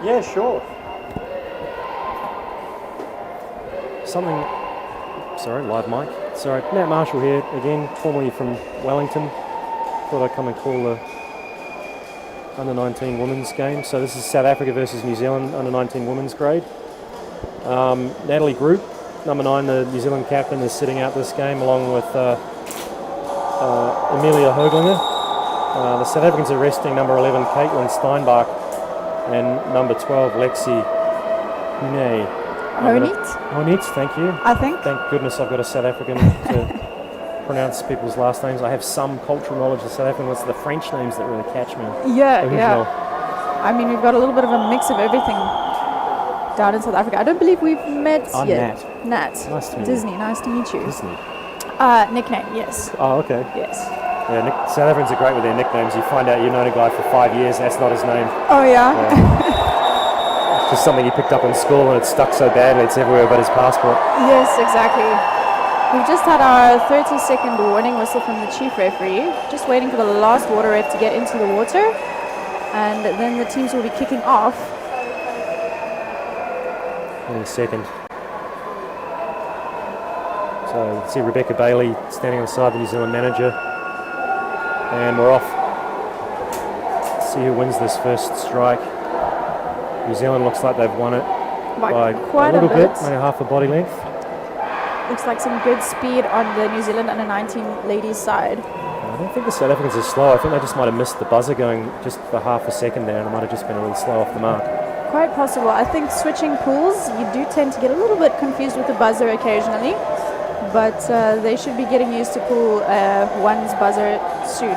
Yeah, sure. Live mic. Sorry, Matt Marshall here again, formerly from Wellington. Thought I'd come and call the under-19 women's game. So this is South Africa versus New Zealand under-19 women's grade. Natalie Group, number 9, the New Zealand captain, is sitting out this game along with Amelia Hoglinger. The South Africans are resting number 11, Caitlin Steinbach, and number 12, Lexi Hune. Honit, thank you. I think. Thank goodness I've got a South African to pronounce people's last names. I have some cultural knowledge of South African. It's the French names that really catch me. Yeah. I mean, we've got a little bit of a mix of everything down in South Africa. I don't believe we've met yet. Nat. Nice to meet Disney, you. Nice to meet you. Disney. Nickname, yes. Oh, okay. Yes. Yeah, South Africans are great with their nicknames. You find out you've known a guy for 5 years, that's not his name. Oh, yeah? Just something he picked up in school and it's stuck so badly it's everywhere but his passport. Yes, exactly. We've just had our 30-second warning whistle from the chief referee. Just waiting for the last water ref to get into the water. And then the teams will be kicking off. In a second. So you can see Rebecca Bailey standing on the side of the New Zealand manager. And we're off. Let's see who wins this first strike. New Zealand looks like they've won it by quite a little bit. Maybe half a body length. Looks like some good speed on the New Zealand under-19 ladies side. I don't think the South Africans are slow. I think they just might have missed the buzzer going just for half a second there and it might have just been a little slow off the mark. Quite possible. I think switching pools, you do tend to get a little bit confused with the buzzer occasionally, but they should be getting used to pool 1's buzzer soon.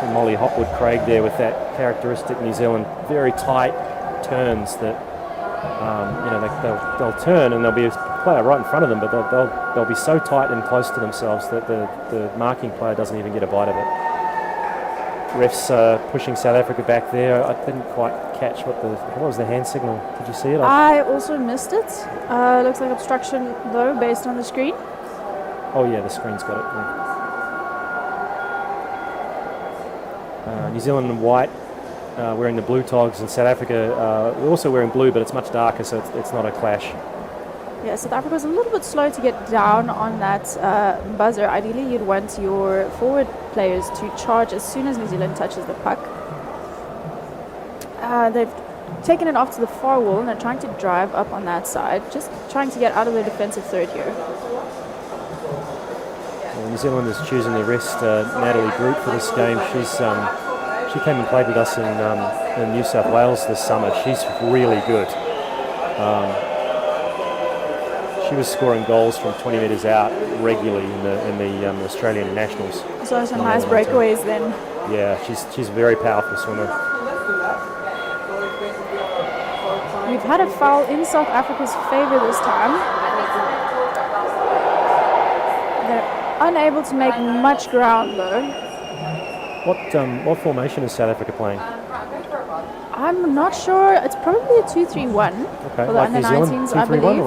So Molly Hopwood-Craig there with that characteristic New Zealand very tight turns that they'll turn and there'll be a player right in front of them, but they'll be so tight and close to themselves that the marking player doesn't even get a bite of it. Refs pushing South Africa back there. I didn't quite catch what was the hand signal. Did you see it? I also missed it. Looks like obstruction though, based on the screen. Oh yeah, the screen's got it. Yeah. New Zealand in white, wearing the blue togs, and South Africa we're also wearing blue, but it's much darker, so it's not a clash. Yeah, South Africa was a little bit slow to get down on that buzzer. Ideally, you'd want your forward players to charge as soon as New Zealand touches the puck. They've taken it off to the far wall and they're trying to drive up on that side, just trying to get out of the defensive third here. Well, New Zealand is choosing to rest Natalie Group for this game. She came and played with us in New South Wales this summer. She's really good. She was scoring goals from 20 metres out regularly in the Australian Nationals. So some nice breakaways then. Yeah, she's a very powerful swimmer. We've had a foul in South Africa's favour this time. They're unable to make much ground though. What formation is South Africa playing? I'm not sure. It's probably a 2-3-1 okay, for the like under-19s, I believe.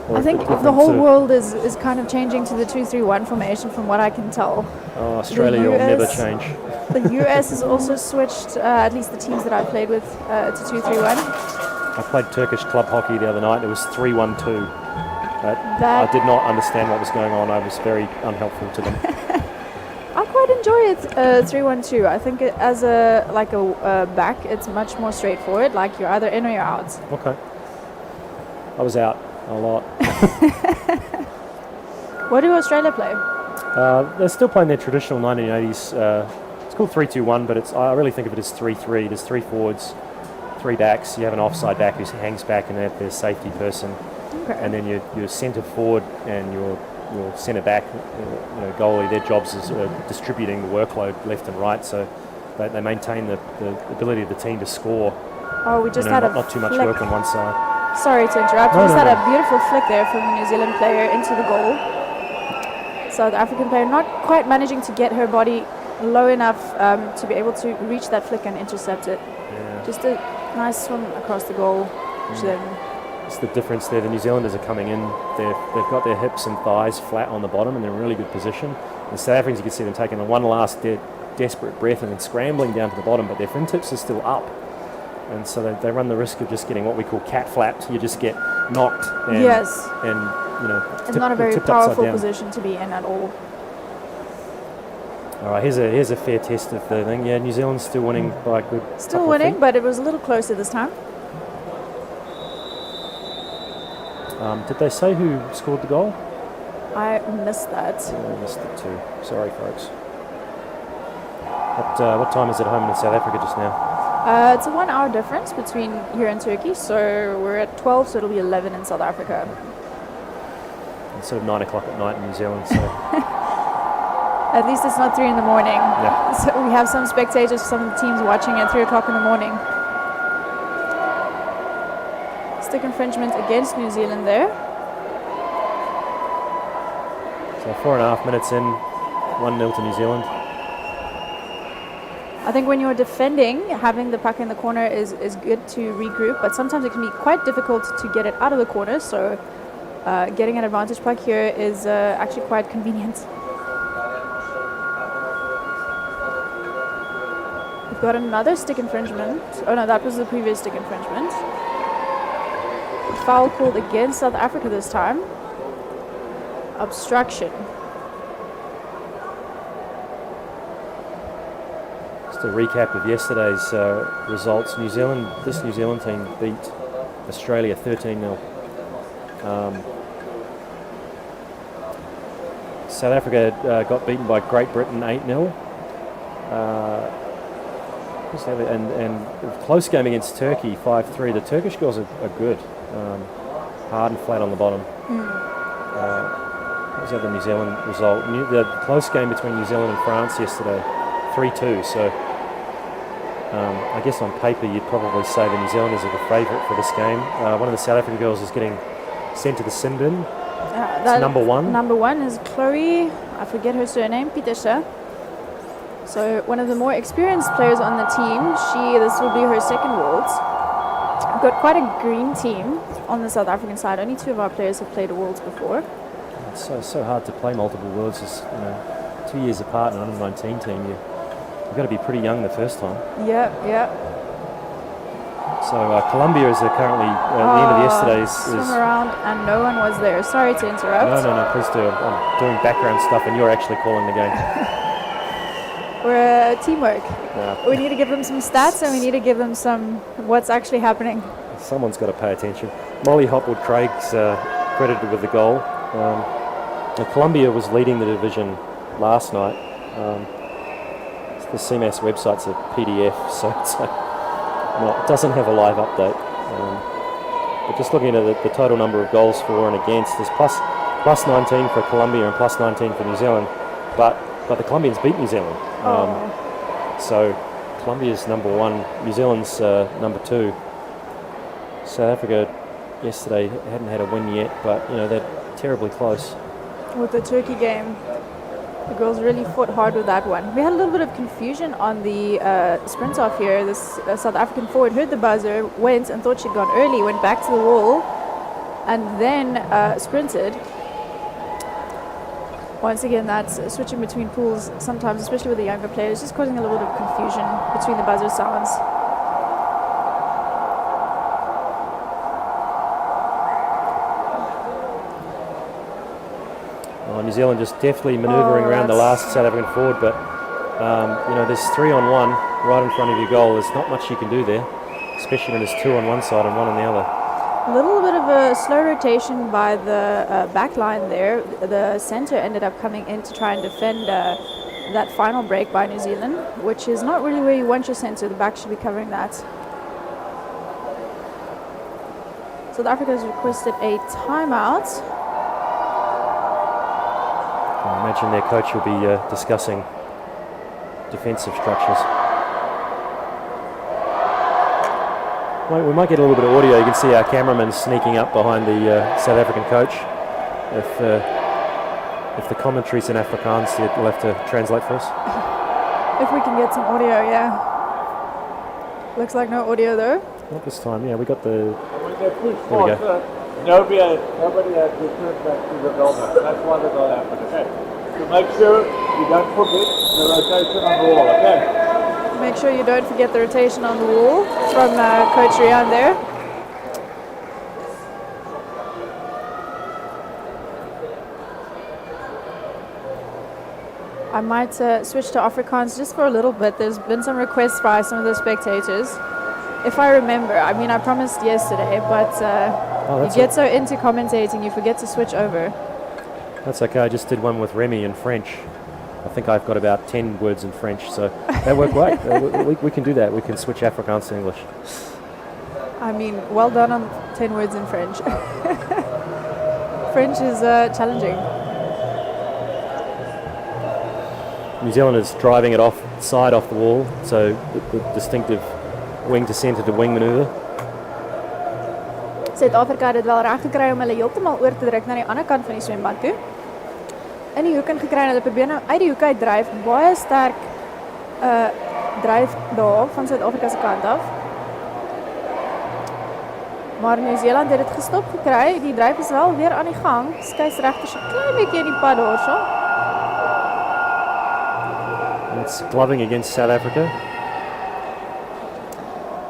I think the whole world is kind of changing to the 2-3-1 formation from what I can tell. Oh, Australia will never change. The US has also switched, at least the teams that I played with, to 2-3-1. I played Turkish club hockey the other night. It was 3-1-2. I did not understand what was going on. I was very unhelpful to them. I quite enjoy it 3-1-2. I think as a back, it's much more straightforward. Like you're either in or you're out. Okay. I was out a lot. What do Australia play? They're still playing their traditional 1980s. It's called 3-2-1, but I really think of it as 3-3. There's 3 forwards, 3 backs. You have an offside back who hangs back and they have their safety person. Okay. And then your centre forward and your centre back, goalie, their jobs is distributing the workload left and right, so they maintain the ability of the team to score. Oh, we just had not too much work on one side. Sorry to interrupt. We just had a beautiful flick there from the New Zealand player into the goal. South African player not quite managing to get her body low enough to be able to reach that flick and intercept it. Yeah. Just a nice swim across the goal, which then... It's the difference there. The New Zealanders are coming in. They've got their hips and thighs flat on the bottom and they're in a really good position. The South Africans, you can see them taking the one last desperate breath and then scrambling down to the bottom, but their fingertips are still up. and so they run the risk of just getting what we call cat flapped. You just get knocked. And, Yes. And, you know, It's not a very tipped upside powerful down. position to be in at all. All right, here's a fair test of the thing. Yeah, New Zealand's still winning by a good Still couple of winning, feet. but it was a little closer this time. Did they say who scored the goal? I missed that. Yeah, I missed it too. Sorry, folks. What time is it home in South Africa just now? It's a 1 hour difference between here and Turkey, so we're at 12, so it'll be 11 in South Africa. It's sort of 9 o'clock at night in New Zealand, so At least it's not 3 in the morning. Yeah. So we have some spectators, some of the teams watching at 3 o'clock in the morning. Stick infringement against New Zealand there. so 4.5 minutes in, 1-0 to New Zealand. I think when you're defending, having the puck in the corner is good to regroup, but sometimes it can be quite difficult to get it out of the corner, so getting an advantage puck here is actually quite convenient. We've got another stick infringement. Oh no, that was the previous stick infringement. Foul called against South Africa this time. Obstruction. Just a recap of yesterday's results. This New Zealand team beat Australia 13-0. South Africa got beaten by Great Britain 8-0. And a close game against Turkey 5-3. The Turkish girls are good. Hard and flat on the bottom. What was the other New Zealand result? The close game between New Zealand and France yesterday, 3-2. So I guess on paper you'd probably say the New Zealanders are the favourite for this game. One of the South African girls is getting sent to the sin bin. It's number one. Number one is Chloe, I forget her surname, Pieterse. So one of the more experienced players on the team. This will be her second Worlds. We've got quite a green team on the South African side. Only 2 of our players have played Worlds before. It's so hard to play multiple Worlds. It's 2 years apart in an under-19 team. You've got to be pretty young the first time. Yeah. So Colombia is currently at the end of yesterday's. Swim around and no one was there. Sorry to interrupt. No, please do. I'm doing background stuff and you're actually calling the game. We're teamwork. Yeah. We need to give them some stats and we need to give them some what's actually happening. Someone's got to pay attention. Molly Hopwood-Craig's credited with the goal. Colombia was leading the division last night. The CMAS website's a PDF, so it doesn't have a live update. But just looking at the total number of goals for and against, there's plus 19 for Colombia and plus 19 for New Zealand. But the Colombians beat New Zealand. So Colombia's number 1, New Zealand's number 2. South Africa yesterday hadn't had a win yet, but they're terribly close. With the Turkey game, the girls really fought hard with that one. We had a little bit of confusion on the sprint off here. This South African forward heard the buzzer, went and thought she'd gone early, went back to the wall, and then sprinted. Once again, that's switching between pools sometimes, especially with the younger players, just causing a little bit of confusion between the buzzer sounds. New Zealand just deftly manoeuvring around the last South African forward, but there's 3-on-1 right in front of your goal. There's not much you can do there, especially when there's 2 on one side and 1 on the other. A little bit of a slow rotation by the back line there. The centre ended up coming in to try and defend that final break by New Zealand, which is not really where you want your centre. The back should be covering that. South Africa has requested a timeout. I imagine their coach will be discussing defensive structures. We might get a little bit of audio. You can see our cameraman sneaking up behind the South African coach. If the commentary's in Afrikaans, you'll have to translate for us. If we can get some audio, yeah. Looks like no audio though. Not this time. Yeah, we got the. When they push There we go. forward, nobody has returned back to the goal. That's why the goal happened, okay? So make sure you don't forget the rotation on the wall, okay? Make sure you don't forget the rotation on the wall from Coach Rian there. I might switch to Afrikaans just for a little bit. There's been some requests by some of the spectators. If I remember, I mean, I promised yesterday, but you get so into commentating, you forget to switch over. That's okay. I just did one with Remy in French. I think I've got about 10 words in French, so that worked great. We can do that. We can switch Afrikaans to English. I mean, well done on 10 words in French. French is challenging. New Zealand is driving it off the wall, so the distinctive wing to centre to wing manoeuvre. Suid-Afrika het dit wel reg gekry om hulle heeltemal oor te druk na die ander kant van die swembad toe. In die hoek ingekry en hulle probeer nou uit die hoek uit dryf. Baie sterk dryf daar van Suid-Afrika se kant af. Maar New Zealand het dit gestop gekry. Die dryf is wel weer aan die gang. Skeieregter so klein bietjie in die pad daarso. It's gloving against South Africa.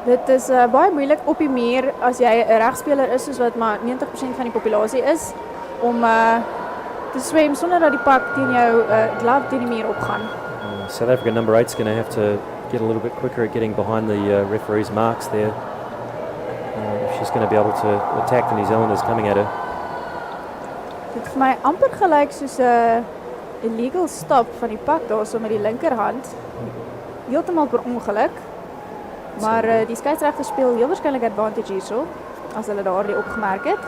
Dit is baie moeilik op die muur as jy 'n regspeler is soos wat maar 90% van die populasie is om te swem sonder dat die pak teen jou glove teen die muur opgaan. South Africa number 8 is going to have to get a little bit quicker at getting behind the referee's marks there. If she's going to be able to attack the New Zealanders coming at her. Dit vir my amper gelyk soos 'n illegal stop van die pak daarso met die linkerhand. Heeltemal per ongeluk. Maar die skeieregter speel heel waarskynlik advantage hierso as hulle daardie opgemerk het.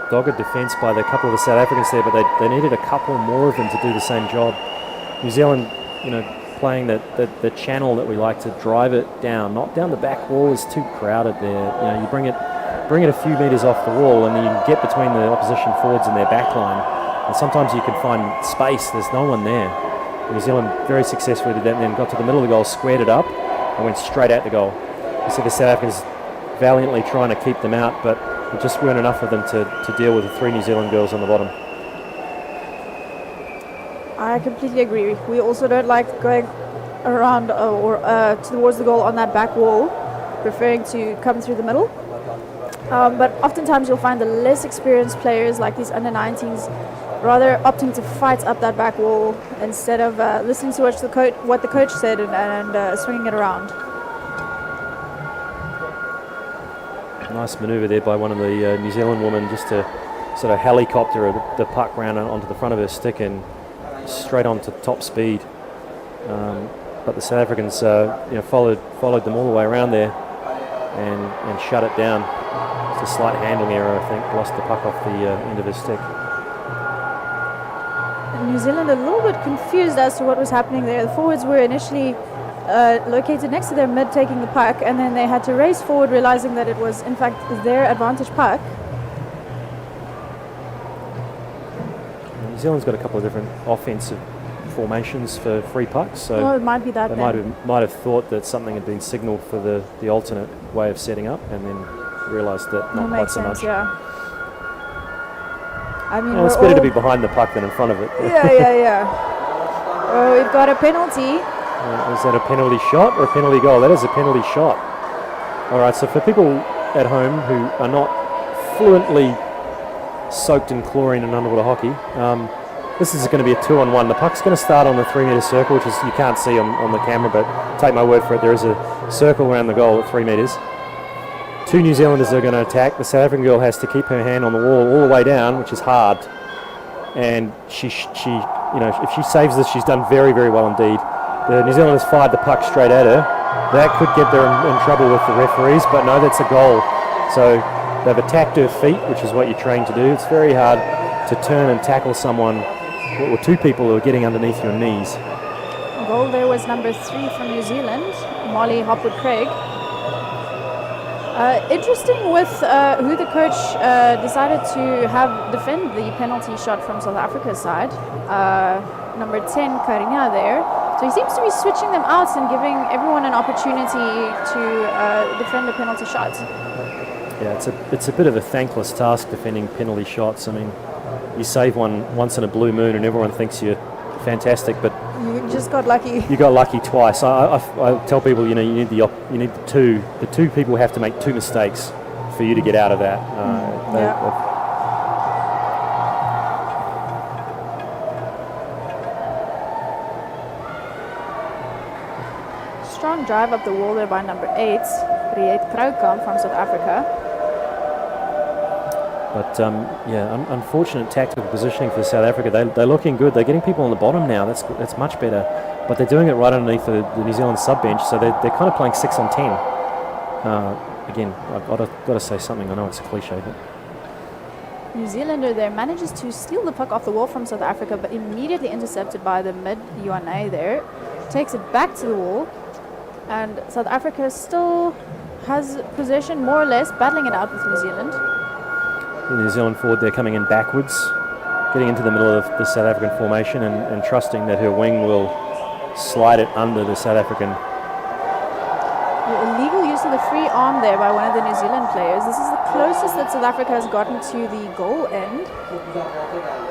Dogged defence by the couple of the South Africans there, but they needed a couple more of them to do the same job. New Zealand, playing the channel that we like to drive it down, not down the back wall is too crowded there. You bring it a few metres off the wall, and then you can get between the opposition forwards and their back line. And sometimes you can find space. There's no one there. New Zealand very successfully did that, and then got to the middle of the goal, squared it up, and went straight at the goal. You see the South Africans valiantly trying to keep them out, but there just weren't enough of them to deal with the 3 New Zealand girls on the bottom. I completely agree. We also don't like going around or towards the goal on that back wall, preferring to come through the middle. But oftentimes you'll find the less experienced players like these under-19s rather opting to fight up that back wall instead of listening to what the coach said and swinging it around. Nice manoeuvre there by one of the New Zealand women just to sort of helicopter the puck round onto the front of her stick and straight onto top speed. But the South Africans followed them all the way around there and shut it down. Just a slight handling error, I think, lost the puck off the end of his stick. New Zealand a little bit confused as to what was happening there. The forwards were initially located next to their mid taking the puck, and then they had to race forward realizing that it was in fact their advantage puck. New Zealand's got a couple of different offensive formations for free pucks, so well, it might be that they might have thought that something had been signalled for the alternate way of setting up, and then realised that not quite so much. Yeah. I mean, it's better to be behind the puck than in front of it. Yeah. Oh, we've got a penalty. Is that a penalty shot or a penalty goal? That is a penalty shot. All right, so for people at home who are not fluently soaked in chlorine and underwater hockey, this is going to be a 2-on-1. The puck's going to start on the 3-metre circle, which is you can't see on the camera, but take my word for it, there is a circle around the goal at 3 metres. 2 New Zealanders are going to attack. The South African girl has to keep her hand on the wall all the way down, which is hard. And she if she saves this, she's done very, very well indeed. The New Zealanders fired the puck straight at her. That could get them in trouble with the referees, but no, that's a goal. So they've attacked her feet, which is what you're trained to do. It's very hard to turn and tackle someone, or 2 people who are getting underneath your knees. Goal there was number 3 from New Zealand, Molly Hopwood-Craig. Interesting with who the coach decided to have defend the penalty shot from South Africa's side. Number 10, Karina there. So he seems to be switching them out and giving everyone an opportunity to defend a penalty shot. Yeah, it's a bit of a thankless task defending penalty shots. I mean, you save one once in a blue moon and everyone thinks you're fantastic, but just got lucky. You got lucky twice. I tell people, you need the two. The two people have to make two mistakes for you to get out of that. Strong drive up the wall there by number 8, Riet Kroukamp from South Africa. But unfortunate tactical positioning for South Africa. They're looking good. They're getting people on the bottom now. That's much better. But they're doing it right underneath the New Zealand sub bench, so they're kind of playing 6 on 10. Again, I've got to say something. I know it's a cliche, but New Zealander there manages to steal the puck off the wall from South Africa, but immediately intercepted by the mid UNA there. Takes it back to the wall, and South Africa still has possession more or less, battling it out with New Zealand. The New Zealand forward there coming in backwards, getting into the middle of the South African formation and trusting that her wing will slide it under the South African. The illegal use of the free arm there by one of the New Zealand players. This is the closest that South Africa has gotten to the goal end.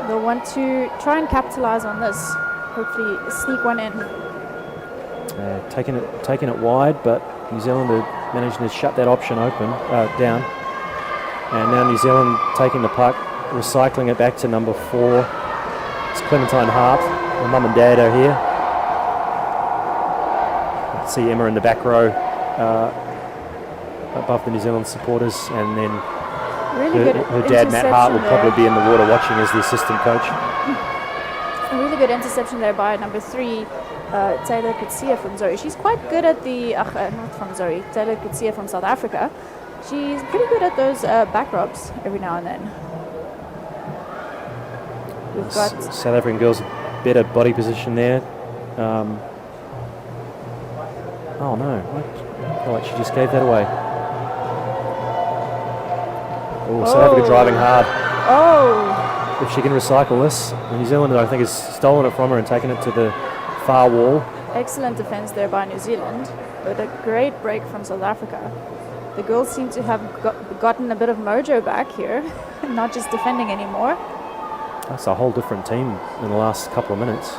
They'll want to try and capitalize on this, hopefully sneak one in. Taking it wide, but New Zealand are managing to shut that option down. And now New Zealand taking the puck, recycling it back to number 4. It's Clementine Hart. Her mum and dad are here. You can see Emma in the back row above the New Zealand supporters, and then her dad Matt Hart will probably be in the water watching as the assistant coach. A really good interception there by number 3, Taylor Kutsia from Zoe. She's quite good at Taylor Kutsia from South Africa. She's pretty good at those back rubs every now and then. We've got South African girls better body position there. Oh no! I feel like she just gave that away. Oh, South Africa driving hard. Oh! If she can recycle this, the New Zealander I think has stolen it from her and taken it to the far wall. Excellent defense there by New Zealand, but a great break from South Africa. The girls seem to have gotten a bit of mojo back here, not just defending anymore. That's a whole different team in the last couple of minutes.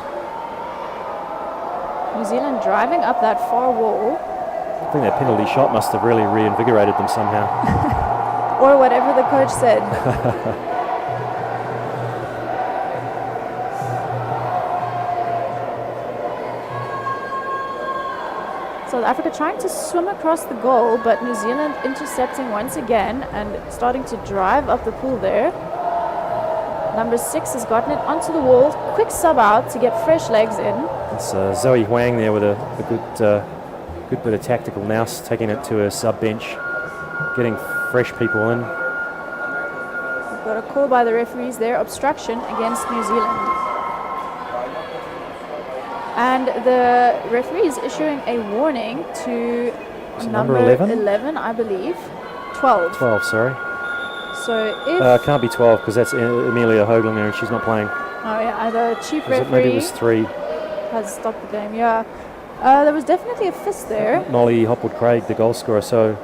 New Zealand driving up that far wall. I think that penalty shot must have really reinvigorated them somehow. Or whatever the coach said. South Africa trying to swim across the goal, but New Zealand intercepting once again and starting to drive up the pool there. Number 6 has gotten it onto the wall. Quick sub out to get fresh legs in. It's Zoe Huang there with a good bit of tactical nous, taking it to a sub bench, getting fresh people in. We've got a call by the referees there, obstruction against New Zealand. And the referee is issuing a warning to number 11, I believe. 12. 12, sorry. So if... can't be 12 because that's Amelia Hoaglinger and she's not playing. Oh yeah, the chief referee... Maybe it was 3. ...has stopped the game, yeah. There was definitely a fist there. Molly Hopwood-Craig, the goal scorer, so...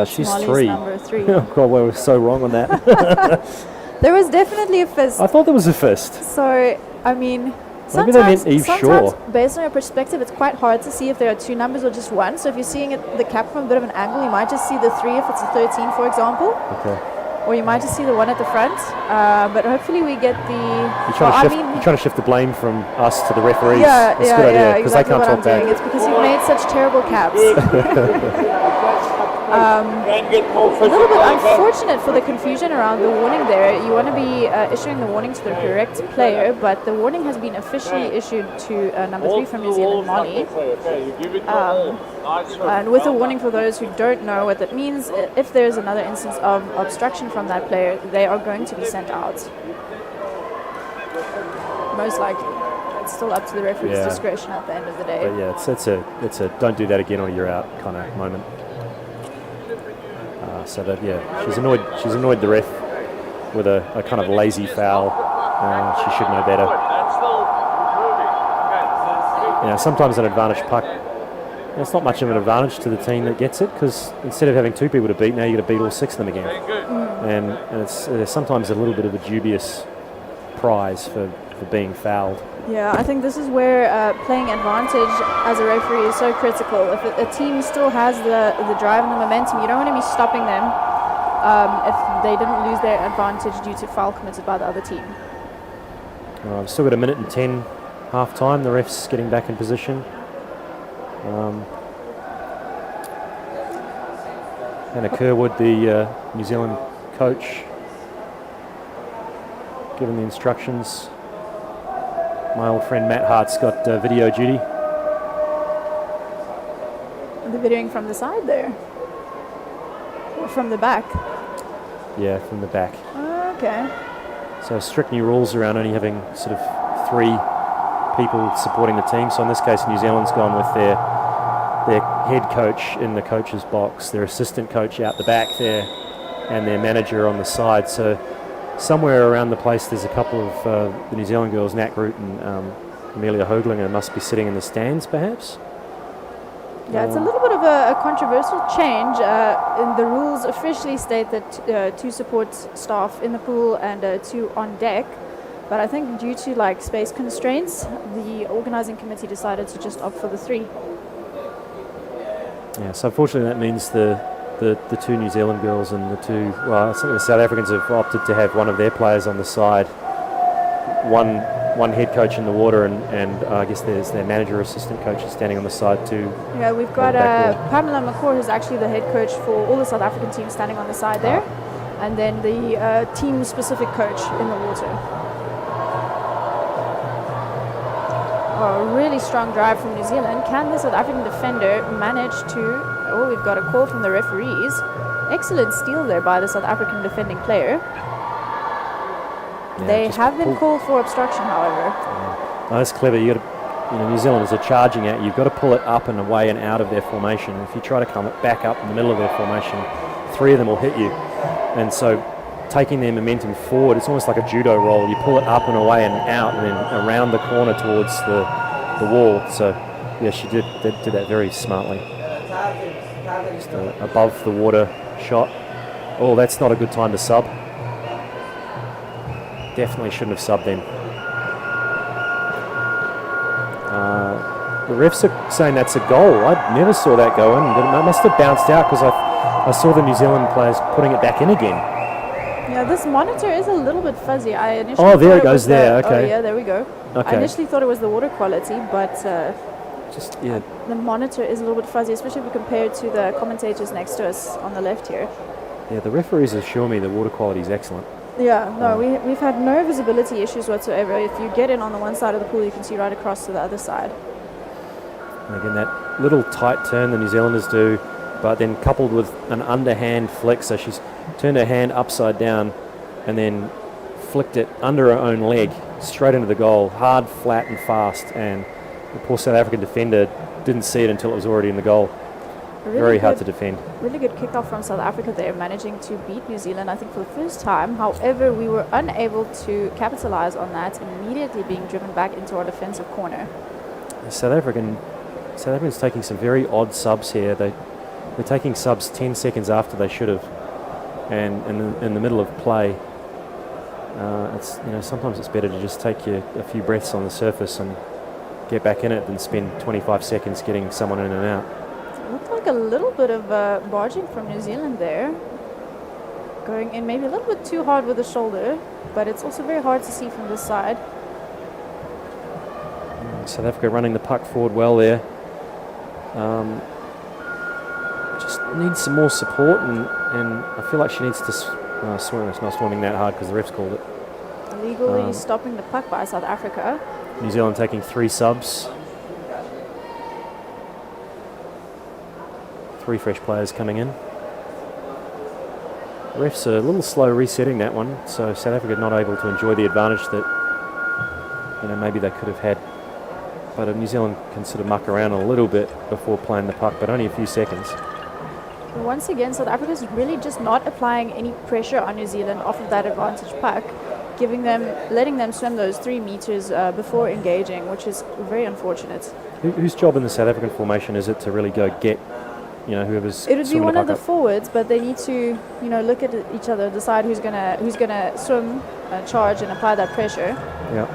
she's Molly's 3. number 3. Oh God, we were so wrong on that. There was definitely a fist. I thought there was a fist. So, I mean... Maybe they meant Eve Shaw. Based on your perspective, it's quite hard to see if there are 2 numbers or just 1. So if you're seeing the cap from a bit of an angle, you might just see the 3 if it's a 13, for example. Okay. Or you might just see the 1 at the front. But hopefully we get the... You're trying to shift the blame from us to the referees. Yeah, That's a good idea, because exactly they can't talk back. It's because you've made such terrible caps. A little bit unfortunate for the confusion around the warning there. You want to be issuing the warning to the correct player, but the warning has been officially issued to number 3 from New Zealand, Molly. And with a warning for those who don't know what that means, if there's another instance of obstruction from that player, they are going to be sent out. Most likely. It's still up to the referee's discretion at the end of the day. But yeah, it's a don't do that again or you're out kind of moment. So that she's annoyed the ref with a kind of lazy foul. She should know better. Sometimes an advantage puck, it's not much of an advantage to the team that gets it, because instead of having 2 people to beat, now you got to beat all 6 of them again. And it's sometimes a little bit of a dubious prize for for being fouled. Yeah, I think this is where playing advantage as a referee is so critical. If a team still has the drive and the momentum, you don't want to be stopping them if they didn't lose their advantage due to foul committed by the other team. We've still got a minute and 10 half time. The ref's getting back in position. Anna Kerwood, the New Zealand coach, given the instructions. My old friend Matt Hart's got video duty. The videoing from the side there? Or from the back? Yeah, from the back. Okay. So strict new rules around only having sort of 3 people supporting the team. So in this case, New Zealand's gone with their head coach in the coach's box, their assistant coach out the back there, and their manager on the side. So somewhere around the place there's a couple of the New Zealand girls, Nat Root and Amelia Hoaglinger, must be sitting in the stands perhaps. Yeah, it's a little bit of a controversial change. The rules officially state that 2 support staff in the pool and 2 on deck. But I think due to like space constraints, the organizing committee decided to just opt for the 3. Yeah, so unfortunately that means the 2 New Zealand girls and the 2, well, I think the South Africans have opted to have one of their players on the side, one head coach in the water, and I guess there's their manager, assistant coach standing on the side too. Yeah, we've got Pamela McCaw, who's actually the head coach for all the South African teams, standing on the side there, and then the team-specific coach in the water. Oh, a really strong drive from New Zealand. Can the South African defender manage to... Oh, we've got a call from the referees. Excellent steal there by the South African defending player. Yeah, they have been called for obstruction, however. Yeah. Oh, that's clever. New Zealanders are charging at you. You've got to pull it up and away and out of their formation. If you try to come back up in the middle of their formation, 3 of them will hit you. And so taking their momentum forward, it's almost like a judo roll. You pull it up and away and out and then around the corner towards the wall. So, yeah, she did that very smartly. Just above the water shot. Oh, that's not a good time to sub. Definitely shouldn't have subbed then. The refs are saying that's a goal. I never saw that go in. It must have bounced out because I saw the New Zealand players putting it back in again. Yeah, this monitor is a little bit fuzzy. Oh, there it goes there. Okay. Oh, yeah, there we go. Okay. I initially thought it was the water quality, but just yeah. The monitor is a little bit fuzzy, especially if we compare it to the commentators next to us on the left here. Yeah, the referees assure me the water quality is excellent. Yeah, no, we've had no visibility issues whatsoever. If you get in on the one side of the pool, you can see right across to the other side. And again, that little tight turn the New Zealanders do, but then coupled with an underhand flick, so she's turned her hand upside down and then flicked it under her own leg straight into the goal, hard, flat and fast, and the poor South African defender didn't see it until it was already in the goal. Really very hard to defend. Really good kickoff from South Africa there, managing to beat New Zealand, I think, for the first time. However, we were unable to capitalize on that, immediately being driven back into our defensive corner. South Africans taking some very odd subs here. They're taking subs 10 seconds after they should have, and in the middle of play. It's sometimes it's better to just take a few breaths on the surface and get back in it than spend 25 seconds getting someone in and out. It looked like a little bit of barging from New Zealand there, going in maybe a little bit too hard with the shoulder, but it's also very hard to see from this side. South Africa running the puck forward well there. Just needs some more support, and I feel like she needs to swim. It's not swimming that hard because the refs called it. Illegally stopping the puck by South Africa. New Zealand taking 3 subs. 3 fresh players coming in. The refs are a little slow resetting that one, so South Africa not able to enjoy the advantage that maybe they could have had. But New Zealand can sort of muck around a little bit before playing the puck, but only a few seconds. Once again, South Africa is really just not applying any pressure on New Zealand off of that advantage puck, letting them swim those 3 meters before engaging, which is very unfortunate. Whose job in the South African formation is it to really go get, whoever's? It would be one of the up? forwards, but they need to, look at each other, decide who's gonna swim, charge, and apply that pressure. Yeah.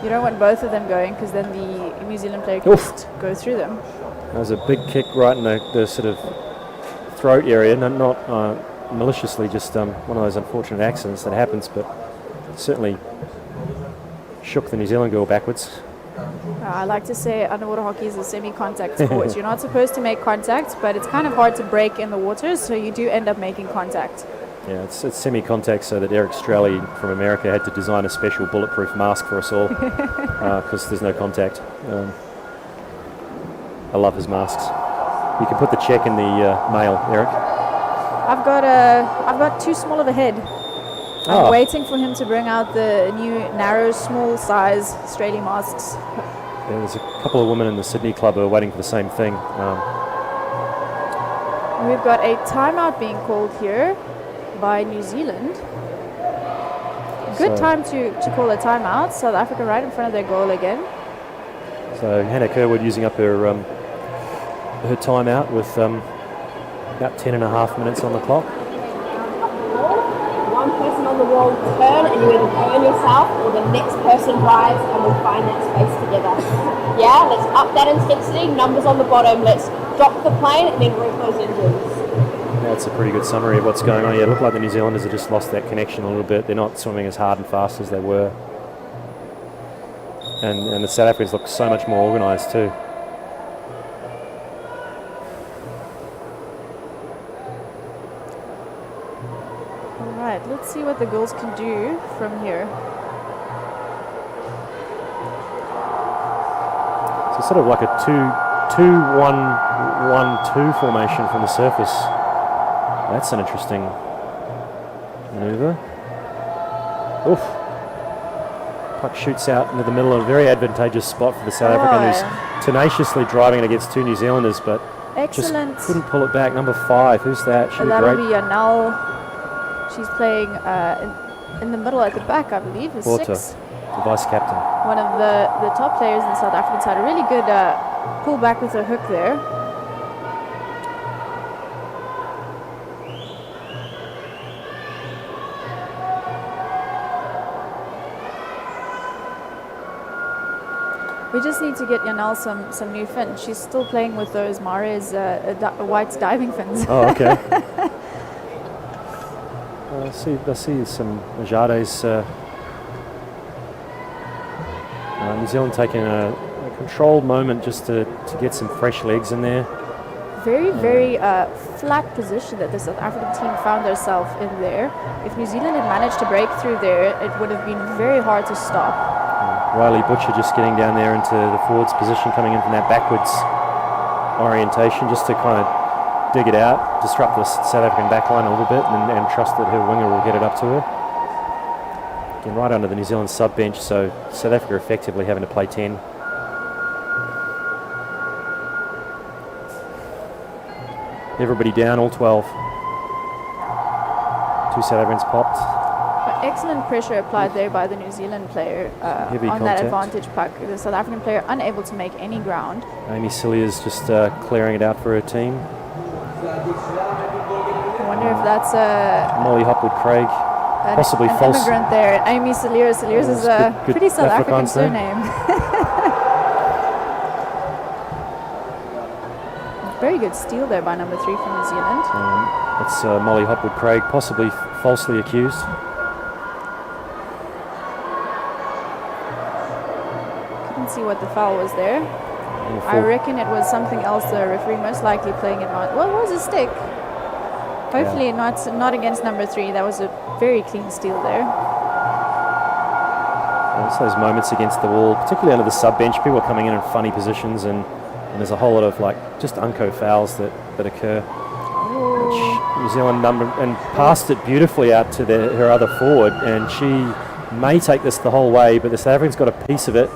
You don't want both of them going because then the New Zealand player can just go through them. That was a big kick right in the sort of throat area, not maliciously, just one of those unfortunate accidents that happens, but certainly shook the New Zealand girl backwards. I like to say underwater hockey is a semi-contact sport. You're not supposed to make contact, but it's kind of hard to break in the waters, so you do end up making contact. Yeah, it's semi-contact, so that Eric Strelly from America had to design a special bulletproof mask for us all because there's no contact. I love his masks. You can put the check in the mail, Eric. I've got too small of a head. I'm waiting for him to bring out the new narrow, small size Australian masks. Yeah, there's a couple of women in the Sydney club who are waiting for the same thing. We've got a timeout being called here by New Zealand. Good time to call a timeout. South Africa right in front of their goal again. So Hannah Kerwood using up her timeout with about 10.5 minutes on the clock. One person on the wall turn, and you either turn yourself or the next person drives, and we'll find that space together. Yeah, let's up that intensity. Numbers on the bottom. Let's drop the plane and then work those engines. That's a pretty good summary of what's going on here. It looked like the New Zealanders have just lost that connection a little bit. They're not swimming as hard and fast as they were. And the South Africans look so much more organised too. All right, let's see what the girls can do from here. So sort of like a 2-1-1-2 formation from the surface. That's an interesting maneuver. Oof. Puck shoots out into the middle of a very advantageous spot for the South African, who's tenaciously driving it against two New Zealanders, but excellent. Just couldn't pull it back. Number 5, who's that? That'll be Yanal. She's playing in the middle at the back, I believe, is Porter, 6. the vice captain. One of the top players in the South African side. A really good pull back with her hook there. We just need to get Yanal some new fins. She's still playing with those Mares white diving fins. Oh, okay. I see some Majades. New Zealand taking a controlled moment just to get some fresh legs in there. Very flat position that the South African team found themselves in there. If New Zealand had managed to break through there, it would have been very hard to stop. Riley Butcher just getting down there into the forwards position, coming in from that backwards orientation just to kind of dig it out, disrupt the South African backline a little bit and trust that her winger will get it up to her. Again, right under the New Zealand sub bench, so South Africa effectively having to play 10. Everybody down, all 12. 2 South Africans popped. Excellent pressure applied there by the New Zealand player on contact. that advantage puck. The South African player unable to make any ground. Amy Cilliers just clearing it out for her team. I wonder if that's Molly Hopwood-Craig, possibly an false. immigrant there. Amy Cilliers. Cilliers is a good pretty South African Afrikaans surname. Very good steal there by number 3 from New Zealand. It's Molly Hopwood-Craig, possibly falsely accused. Couldn't see what the foul was there. I reckon it was something else the referee most likely playing it on. Well, it was a stick. Hopefully not against number 3. That was a very clean steal there. It's those moments against the wall, particularly under the sub bench. People are coming in funny positions, and there's a whole lot of just unco fouls that occur. Which New Zealand passed it beautifully out to her other forward, and she may take this the whole way, but the South Africans got a piece of it.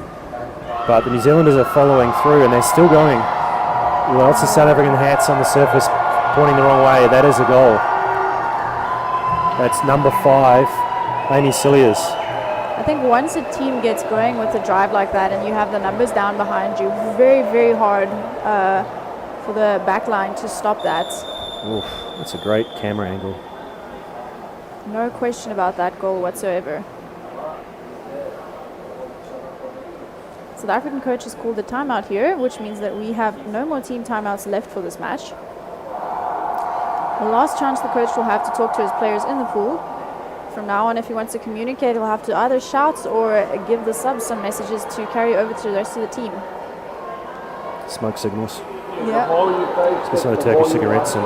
But the New Zealanders are following through, and they're still going. Lots of South African hats on the surface pointing the wrong way. That is a goal. That's number 5, Amy Cilliers. I think once a team gets going with a drive like that and you have the numbers down behind you, very, very hard for the back line to stop that. Oof, that's a great camera angle. No question about that goal whatsoever. So the African coach has called a timeout here, which means that we have no more team timeouts left for this match. The last chance the coach will have to talk to his players in the pool. From now on, if he wants to communicate, he'll have to either shout or give the subs some messages to carry over to the rest of the team. Smoke signals. Yeah. Just sort of Turkish cigarettes and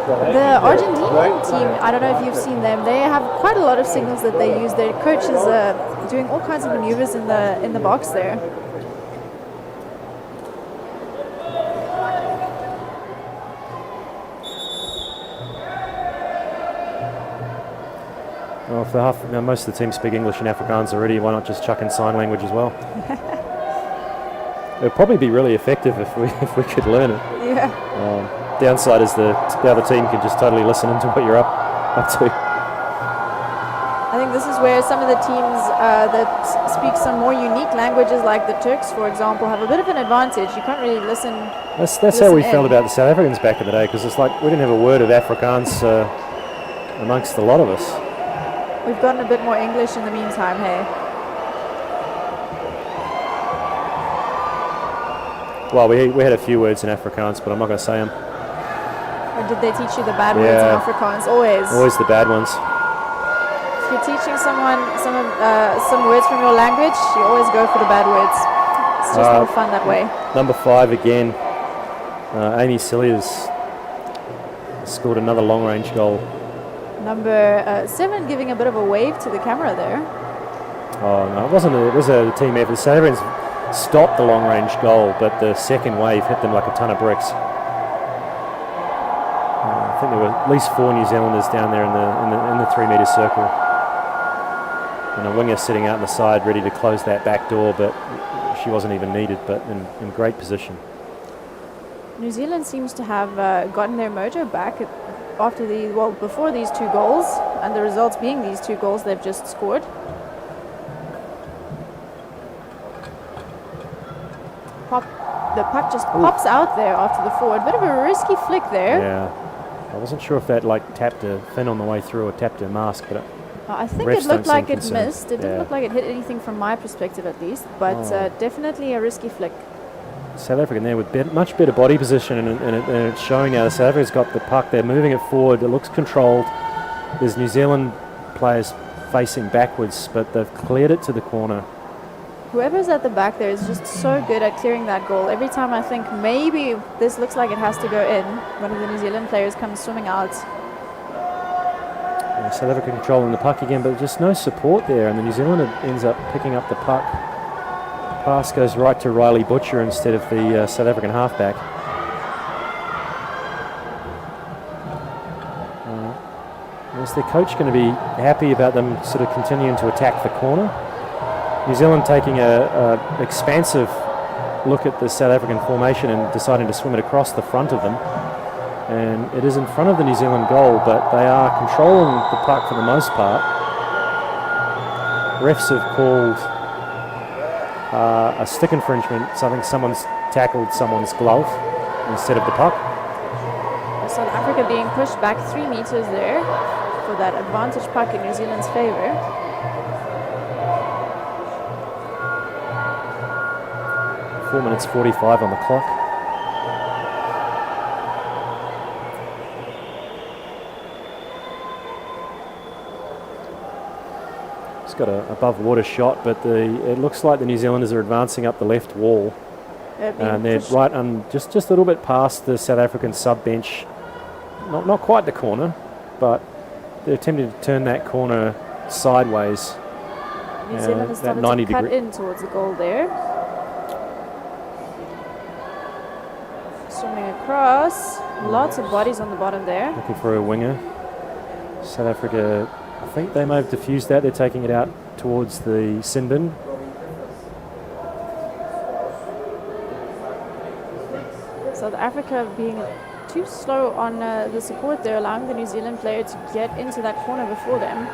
The Argentinian team, I don't know if you've seen them, they have quite a lot of signals that they use. Their coach is doing all kinds of maneuvers in the box there. well, if most of the team speak English and Afrikaans already, why not just chuck in sign language as well? It would probably be really effective if we could learn it. Yeah. Downside is the other team can just totally listen into what you're up to. I think this is where some of the teams that speak some more unique languages, like the Turks, for example, have a bit of an advantage. You can't really listen. That's how we felt about the South Africans back in the day, because it's like we didn't have a word of Afrikaans amongst a lot of us. We've gotten a bit more English in the meantime, hey? Well, we had a few words in Afrikaans, but I'm not going to say them. Or did they teach you the bad words in Afrikaans? Always the bad ones. If you're teaching someone some words from your language, you always go for the bad words. It's just more fun that way. Number 5 again. Amy Cilliers scored another long-range goal. Number 7 giving a bit of a wave to the camera there. Oh no, it wasn't. It was a team effort. The South Africans stopped the long-range goal, but the second wave hit them like a ton of bricks. I think there were at least 4 New Zealanders down there in the 3-metre circle, and a winger sitting out on the side ready to close that back door, but she wasn't even needed. But in great position. New Zealand seems to have gotten their mojo back before these 2 goals, and the results being these 2 goals they've just scored. The puck just pops out there after the forward. Bit of a risky flick there. Yeah, I wasn't sure if that tapped a fin on the way through or tapped her mask, but I think it looked like it missed. It didn't look like it hit anything from my perspective, at least, but definitely a risky flick. South African there with much better body position, and it's showing now. South Africa's got the puck. They're moving it forward. It looks controlled. There's New Zealand players facing backwards, but they've cleared it to the corner. Whoever's at the back there is just so good at clearing that goal. Every time I think maybe this looks like it has to go in, one of the New Zealand players comes swimming out. Yeah, South Africa controlling the puck again, but just no support there, and the New Zealander ends up picking up the puck. Pass goes right to Riley Butcher instead of the South African halfback. Is their coach going to be happy about them sort of continuing to attack the corner? New Zealand taking a expansive look at the South African formation and deciding to swim it across the front of them. And it is in front of the New Zealand goal, but they are controlling the puck for the most part. Refs have called a stick infringement. So I think someone's tackled someone's glove instead of the puck. South Africa being pushed back 3 meters there for that advantage puck in New Zealand's favour. Four minutes 45 on the clock. It's got a above water shot, but it looks like the New Zealanders are advancing up the left wall. And they're right just a little bit past the South African sub bench. Not quite the corner, but they're attempting to turn that corner sideways. New Zealand has started to cut in towards the goal there. Swimming across. Lots of bodies on the bottom there. Looking for a winger. South Africa, I think they may have diffused that. They're taking it out towards the sin bin. South Africa being too slow on the support there, allowing the New Zealand player to get into that corner before them.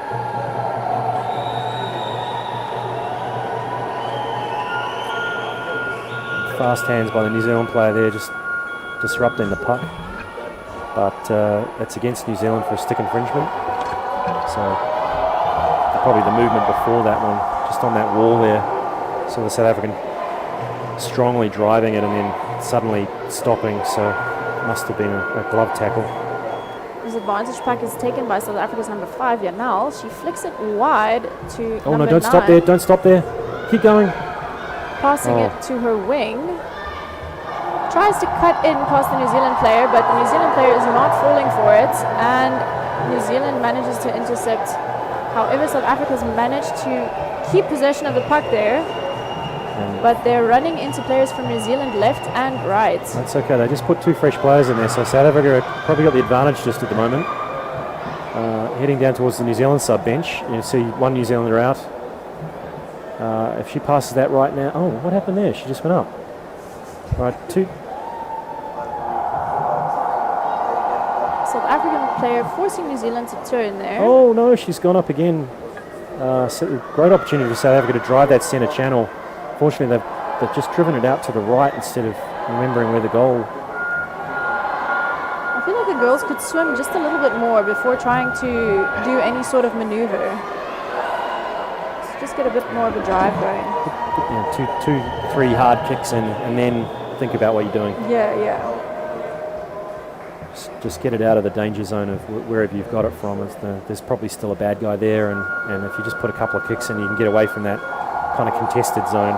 Fast hands by the New Zealand player there, just disrupting the puck. But it's against New Zealand for a stick infringement. So probably the movement before that one, just on that wall there, So the South African strongly driving it and then suddenly stopping, so it must have been a glove tackle. This advantage pack is taken by South Africa's number 5, Yanal. She flicks it wide to Oh number no, don't 9, stop there, don't stop there. Keep going. passing it to her wing. Tries to cut in past the New Zealand player, but the New Zealand player is not falling for it, and New Zealand manages to intercept. However, South Africa's managed to keep possession of the puck there, but they're running into players from New Zealand left and right. That's okay, they just put 2 fresh players in there, so South Africa probably got the advantage just at the moment. Heading down towards the New Zealand sub bench, you see one New Zealander out. If she passes that right now, oh, what happened there? She just went up. Right, 2. South African player forcing New Zealand to turn there. Oh no, she's gone up again. So great opportunity for South Africa to drive that centre channel. Fortunately, they've just driven it out to the right instead of remembering where the goal. I feel like the girls could swim just a little bit more before trying to do any sort of maneuver. So just get a bit more of a drive going. You know, 2, 3 hard kicks in, and then think about what you're doing. Yeah. Just get it out of the danger zone of wherever you've got it from. There's probably still a bad guy there, and if you just put a couple of kicks in, you can get away from that kind of contested zone.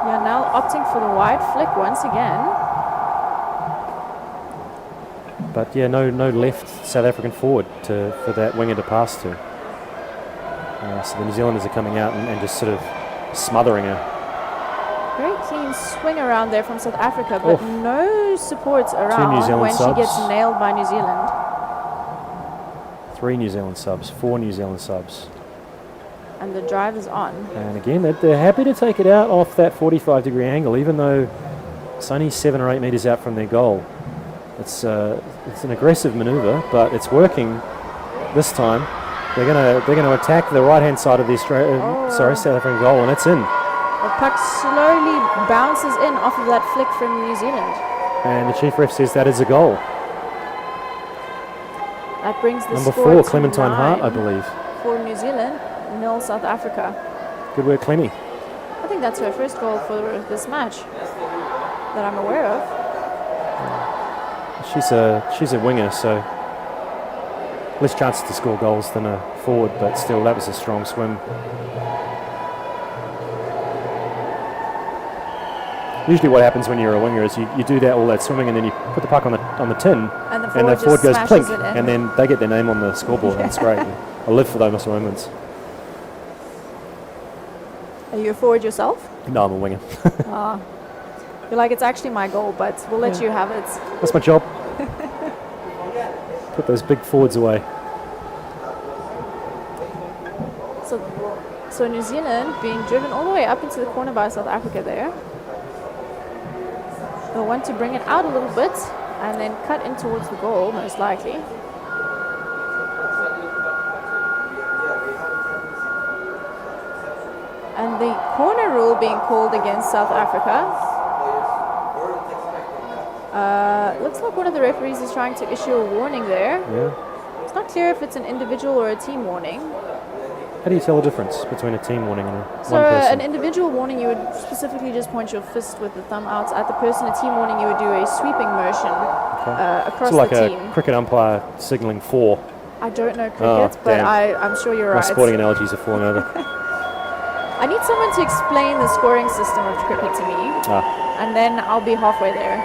Yeah, now opting for the wide flick once again. But yeah, no left South African forward for that winger to pass to. So the New Zealanders are coming out and just sort of smothering her. Very clean swing around there from South Africa, but no support around Zealand when subs. she gets nailed by New Zealand. 3 New Zealand subs, 4 New Zealand subs. And the drive is on. And again, they're happy to take it out off that 45-degree angle, even though it's only 7 or 8 metres out from their goal. It's an aggressive manoeuvre, but it's working this time. They're gonna attack the right-hand side of the South African goal, and it's in. The puck slowly bounces in off of that flick from New Zealand. And the chief ref says that is a goal. That brings the Number score 4, to Clementine 9 Hart, I believe. for New Zealand, 0 South Africa. Good work, Clemmy. I think that's her first goal for this match that I'm aware of. She's a winger, so less chances to score goals than a forward, but still, that was a strong swim. Usually what happens when you're a winger is you do all that swimming, and then you put the puck on the tin, And the forward just goes smashes plink, it in. and then they get their name on the scoreboard. That's great. I live for those moments. Are you a forward yourself? No, I'm a winger. You're like, it's actually my goal, but we'll let you have it. That's my job. Put those big forwards away. So New Zealand being driven all the way up into the corner by South Africa there. They'll want to bring it out a little bit and then cut in towards the goal, most likely. And the corner rule being called against South Africa. Looks like one of the referees is trying to issue a warning there. Yeah. It's not clear if it's an individual or a team warning. How do you tell the difference between a team warning and So one person? an individual warning, you would specifically just point your fist with the thumb out at the person. A team warning, you would do a sweeping motion across so like the a team. cricket umpire signalling 4. I don't know cricket, but damn. I'm sure you're My right. sporting analogies are falling over. I need someone to explain the scoring system of cricket to me, and then I'll be halfway there,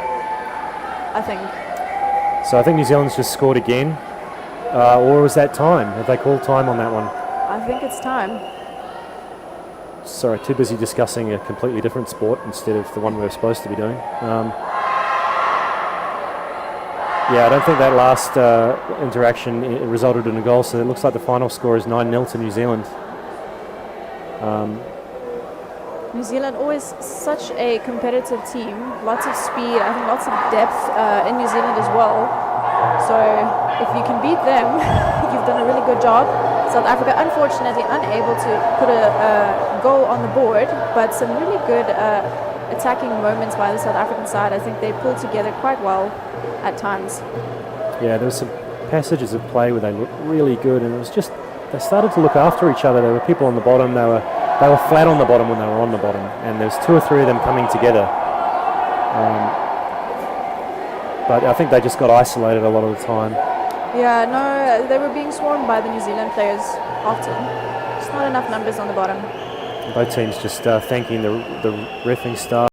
I think. So I think New Zealand's just scored again. Or was that time? Have they called time on that one? I think it's time. Sorry, too busy discussing a completely different sport instead of the one we were supposed to be doing. Yeah, I don't think that last interaction resulted in a goal, so it looks like the final score is 9-0 to New Zealand. New Zealand always such a competitive team, lots of speed, I think lots of depth in New Zealand as well. So if you can beat them, you've done a really good job. South Africa unfortunately unable to put a goal on the board, but some really good attacking moments by the South African side. I think they pulled together quite well at times. Yeah, there were some passages of play where they looked really good, and it was just, they started to look after each other. There were people on the bottom, they were they were flat on the bottom when they were on the bottom, and there's 2 or 3 of them coming together. But I think they just got isolated a lot of the time. Yeah, no, they were being swarmed by the New Zealand players often. Just not enough numbers on the bottom. Both teams just thanking the reffing staff.